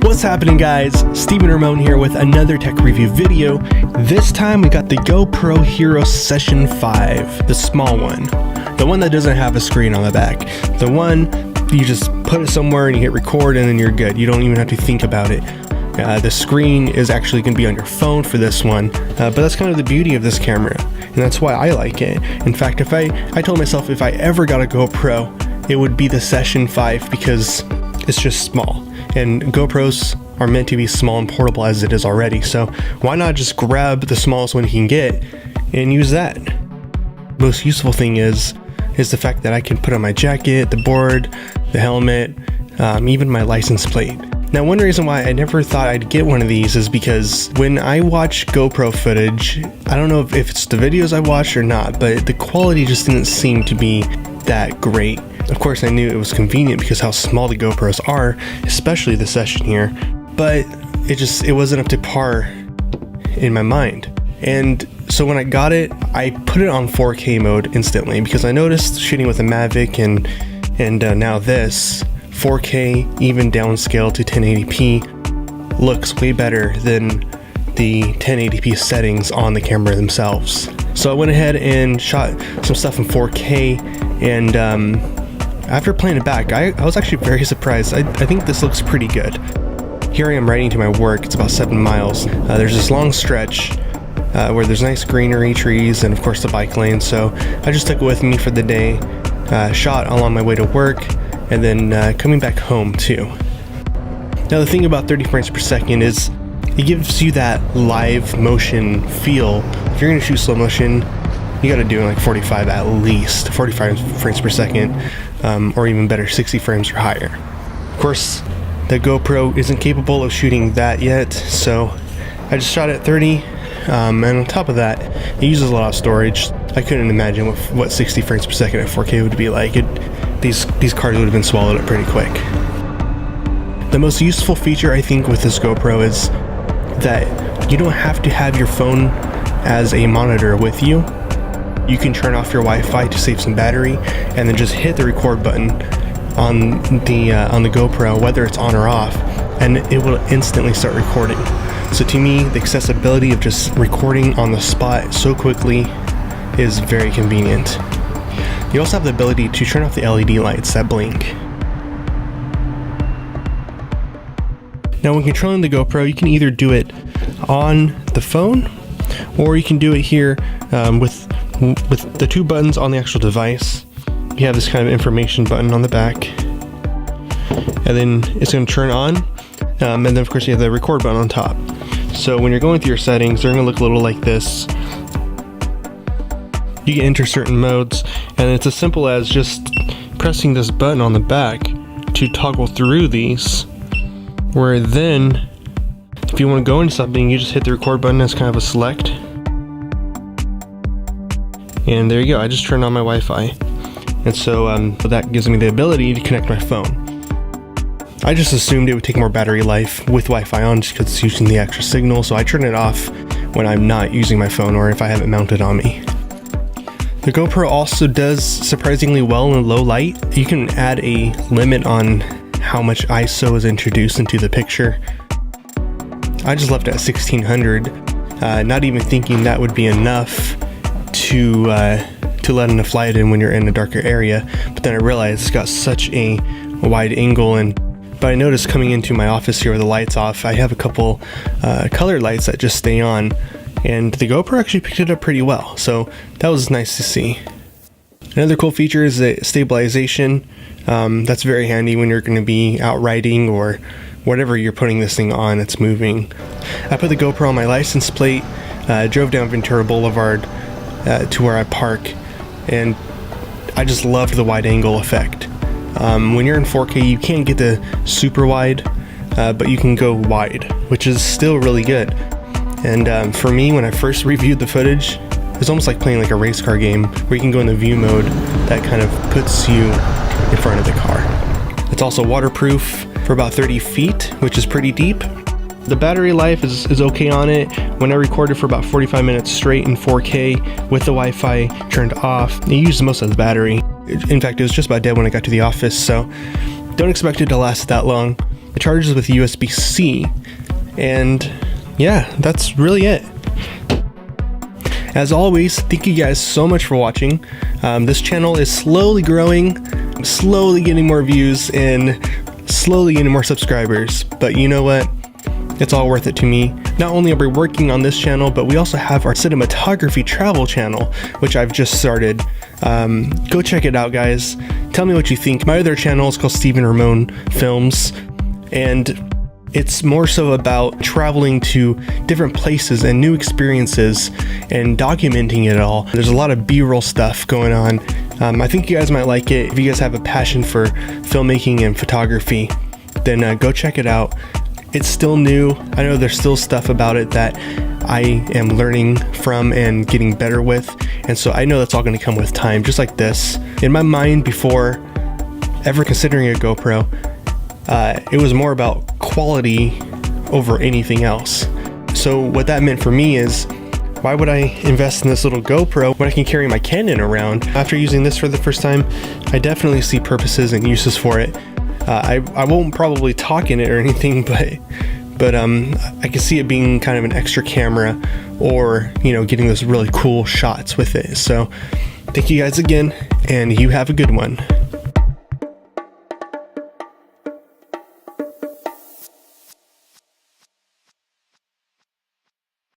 What's happening, guys? Steven Ramon here with another tech review video. This time we got the GoPro Hero Session 5, the small one. The one that doesn't have a screen on the back. The one you just put it somewhere and you hit record and then you're good. You don't even have to think about it. The screen is actually going to be on your phone for this one, but that's kind of the beauty of this camera, and that's why I like it. In fact, if I told myself if I ever got a GoPro, it would be the Session 5 because it's just small. And GoPros are meant to be small and portable as it is already, so why not just grab the smallest one you can get and use that? Most useful thing is the fact that I can put on my jacket, the board, the helmet, even my license plate. Now, one reason why I never thought I'd get one of these is because when I watch GoPro footage, I don't know if it's the videos I watched or not, but the quality just didn't seem to be that great. Of course, I knew it was convenient because how small the GoPros are, especially the Session here, but it wasn't up to par in my mind. And so when I got it, I put it on 4K mode instantly because I noticed shooting with a Mavic and now this 4K even downscale to 1080p looks way better than the 1080p settings on the camera themselves. So I went ahead and shot some stuff in 4K, and after playing it back, I was actually very surprised. I think this looks pretty good. Here I am riding to my work. It's about 7 miles. There's this long stretch where there's nice greenery, trees, and of course the bike lane. So I just took it with me for the day, shot along my way to work, and then coming back home too. Now the thing about 30 frames per second is it gives you that live motion feel. If you're gonna shoot slow motion, you gotta do it like 45 at least, 45 frames per second, or even better, 60 frames or higher. Of course, the GoPro isn't capable of shooting that yet, so I just shot at 30, and on top of that, it uses a lot of storage. I couldn't imagine what 60 frames per second at 4K would be like. These cards would have been swallowed up pretty quick. The most useful feature I think with this GoPro is that you don't have to have your phone as a monitor with you. You can turn off your Wi-Fi to save some battery and then just hit the record button on the GoPro, whether it's on or off, and it will instantly start recording. So to me, the accessibility of just recording on the spot so quickly is very convenient. You also have the ability to turn off the LED lights that blink. Now when controlling the GoPro, you can either do it on the phone or you can do it here with the two buttons on the actual device. You have this kind of information button on the back, and then it's going to turn on, and then of course you have the record button on top. So when you're going through your settings, they're going to look a little like this. You can enter certain modes, and it's as simple as just pressing this button on the back to toggle through these, where then if you want to go into something, you just hit the record button as kind of a select, and there you go. I just turned on my Wi-Fi, and so that gives me the ability to connect my phone. I just assumed it would take more battery life with Wi-Fi on just because it's using the extra signal, so I turn it off when I'm not using my phone or if I have it mounted on me. The GoPro also does surprisingly well in low light. You can add a limit on how much ISO is introduced into the picture. I just left it at 1600, not even thinking that would be enough to let enough light in when you're in a darker area, but then I realized it's got such a wide angle, but I noticed coming into my office here with the lights off, I have a couple colored lights that just stay on, and the GoPro actually picked it up pretty well, so that was nice to see. Another cool feature is the stabilization. That's very handy when you're going to be out riding or whatever you're putting this thing on, it's moving. I put the GoPro on my license plate, drove down Ventura Boulevard to where I park, and I just loved the wide angle effect. When you're in 4K, you can't get the super wide, but you can go wide, which is still really good. And for me, when I first reviewed the footage, it's almost like playing like a race car game where you can go in the view mode that kind of puts you in front of the car. It's also waterproof for about 30 feet, which is pretty deep. The battery life is okay on it. When I recorded for about 45 minutes straight in 4K with the Wi-Fi turned off, it used most of the battery. In fact, it was just about dead when I got to the office, so don't expect it to last that long. It charges with USB-C, and yeah, that's really it. As always, thank you guys so much for watching. This channel is slowly growing, slowly getting more views, and slowly getting more subscribers. But you know what? It's all worth it to me. Not only are we working on this channel, but we also have our cinematography travel channel, which I've just started. Go check it out, guys. Tell me what you think. My other channel is called Stephen Ramon Films, and it's more so about traveling to different places and new experiences and documenting it all. There's a lot of B-roll stuff going on. I think you guys might like it. If you guys have a passion for filmmaking and photography, then go check it out. It's still new. I know there's still stuff about it that I am learning from and getting better with, and so I know that's all going to come with time, just like this. In my mind, before ever considering a GoPro, it was more about quality over anything else. So what that meant for me is, why would I invest in this little GoPro when I can carry my Canon around? After using this for the first time, I definitely see purposes and uses for it. I won't probably talk in it or anything, but I can see it being kind of an extra camera, or, you know, getting those really cool shots with it. So thank you guys again, and you have a good one.